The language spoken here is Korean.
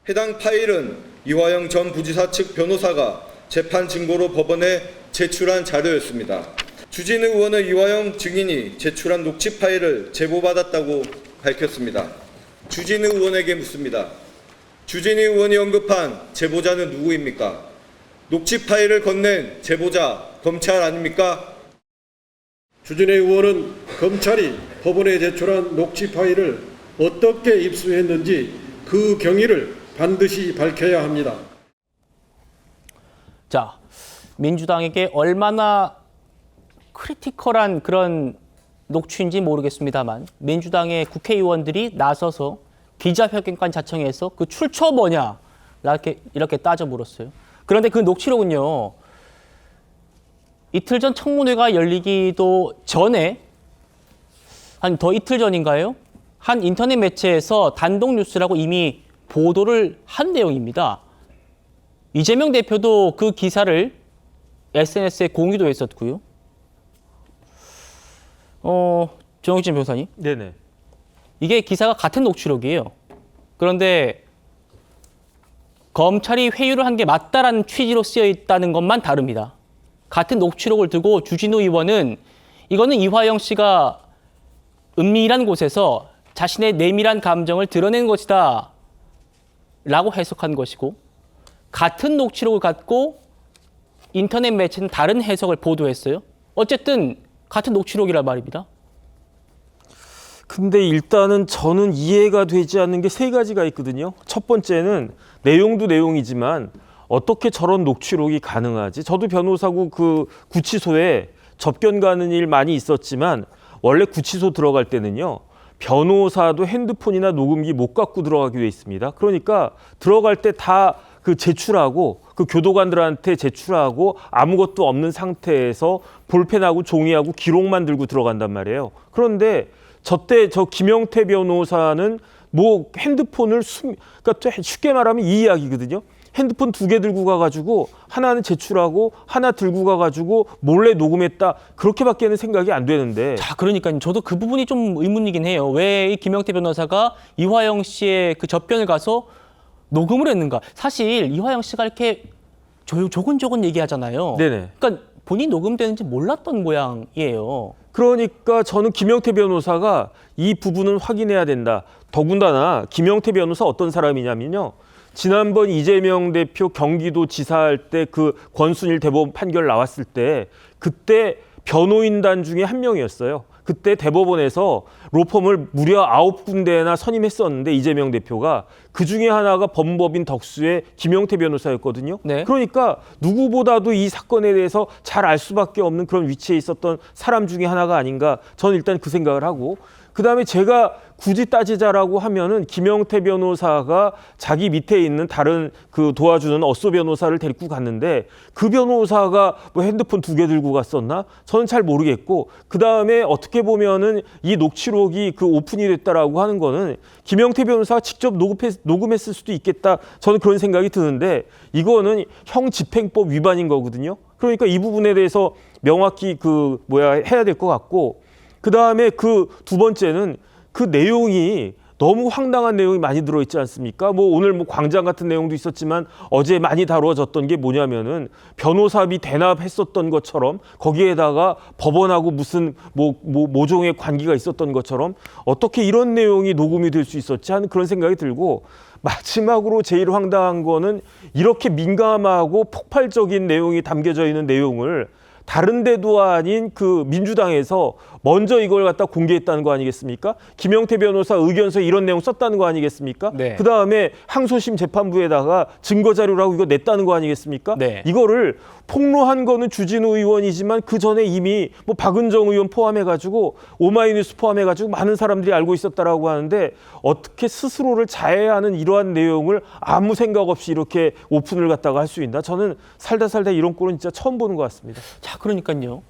해당 파일은 이화영 전 부지사 측 변호사가 재판 증거로 법원에 제출한 자료였습니다. 주진우 의원의 이화영 증인이 제출한 녹취 파일을 제보받았다고 밝혔습니다. 주진우 의원에게 묻습니다. 주진우 의원이 언급한 제보자는 누구입니까? 녹취 파일을 건넨 제보자 검찰 아닙니까? 주진우 의원은 검찰이 법원에 제출한 녹취 파일을 어떻게 입수했는지 그 경위를 반드시 밝혀야 합니다. 자, 민주당에게 얼마나 크리티컬한 그런 녹취인지 모르겠습니다만 민주당의 국회의원들이 나서서 기자회견관 자청해서 그 출처 뭐냐 이렇게 따져 물었어요. 그런데 그 녹취록은요. 이틀 전 청문회가 열리기도 전에 한 더 이틀 전인가요? 한 인터넷 매체에서 단독 뉴스라고 이미 보도를 한 내용입니다. 이재명 대표도 그 기사를 SNS에 공유도 했었고요. 정혁진 변호사님. 네네. 이게 기사가 같은 녹취록이에요. 그런데 검찰이 회유를 한 게 맞다라는 취지로 쓰여 있다는 것만 다릅니다. 같은 녹취록을 두고 주진우 의원은 이거는 이화영 씨가 은밀한 곳에서 자신의 내밀한 감정을 드러낸 것이다 라고 해석한 것이고, 같은 녹취록을 갖고 인터넷 매체는 다른 해석을 보도했어요. 어쨌든 같은 녹취록이란 말입니다. 근데 일단은 저는 이해가 되지 않는 게 세 가지가 있거든요. 첫 번째는 내용도 내용이지만 어떻게 저런 녹취록이 가능하지? 저도 변호사고 그 구치소에 접견 가는 일 많이 있었지만 원래 구치소 들어갈 때는요. 변호사도 핸드폰이나 녹음기 못 갖고 들어가게 돼 있습니다. 그러니까 들어갈 때 다 그 제출하고 그 교도관들한테 제출하고 아무것도 없는 상태에서 볼펜하고 종이하고 기록만 들고 들어간단 말이에요. 그런데 저 김영태 변호사는 뭐 핸드폰을 그러니까 쉽게 말하면 이 이야기거든요. 핸드폰 2개 들고 가가지고 하나는 제출하고 하나 들고 가가지고 몰래 녹음했다. 그렇게밖에는 생각이 안 되는데. 자, 그러니까요. 저도 그 부분이 좀 의문이긴 해요. 왜 이 김영태 변호사가 이화영 씨의 그 접견을 가서 녹음을 했는가? 사실 이화영 씨가 이렇게 조곤조곤 얘기하잖아요. 네네. 그러니까 본인이 녹음되는지 몰랐던 모양이에요. 그러니까 저는 김영태 변호사가 이 부분은 확인해야 된다. 더군다나 김영태 변호사 어떤 사람이냐면요. 지난번 이재명 대표 경기도지사 할 때 그 권순일 대법원 판결 나왔을 때 그때 변호인단 중에 한 명이었어요. 그때 대법원에서 로펌을 무려 9군데나 선임했었는데 이재명 대표가 그중에 하나가 법무법인 덕수의 김영태 변호사였거든요. 네. 그러니까 누구보다도 이 사건에 대해서 잘 알 수밖에 없는 그런 위치에 있었던 사람 중에 하나가 아닌가, 저는 일단 그 생각을 하고, 그다음에 제가 굳이 따지자라고 하면은 김영태 변호사가 자기 밑에 있는 다른 그 도와주는 어쏘 변호사를 데리고 갔는데 그 변호사가 뭐 핸드폰 2개 들고 갔었나? 저는 잘 모르겠고, 그다음에 어떻게 보면은 이 녹취록이 그 오픈이 됐다라고 하는 거는 김영태 변호사가 직접 녹음했을 수도 있겠다. 저는 그런 생각이 드는데 이거는 형집행법 위반인 거거든요. 그러니까 이 부분에 대해서 명확히 해야 될 것 같고, 그다음에 그 두 번째는 그 내용이 너무 황당한 내용이 많이 들어있지 않습니까? 뭐 오늘 뭐 광장 같은 내용도 있었지만 어제 많이 다루어졌던 게 뭐냐면은 변호사비 대납했었던 것처럼 거기에다가 법원하고 무슨 모종의 관계가 있었던 것처럼 어떻게 이런 내용이 녹음이 될 수 있었지 하는 그런 생각이 들고, 마지막으로 제일 황당한 거는 이렇게 민감하고 폭발적인 내용이 담겨져 있는 내용을 다른 데도 아닌 그 민주당에서 먼저 이걸 갖다 공개했다는 거 아니겠습니까? 김영태 변호사 의견서에 이런 내용 썼다는 거 아니겠습니까? 네. 그다음에 항소심 재판부에다가 증거자료라고 이거 냈다는 거 아니겠습니까? 네. 이거를 폭로한 거는 주진우 의원이지만 그 전에 이미 뭐 박은정 의원 포함해가지고 오마이뉴스 포함해가지고 많은 사람들이 알고 있었다라고 하는데 어떻게 스스로를 자해하는 이러한 내용을 아무 생각 없이 이렇게 오픈을 갖다가 할 수 있나? 저는 살다 이런 꼴은 진짜 처음 보는 것 같습니다. 자, 그러니까요.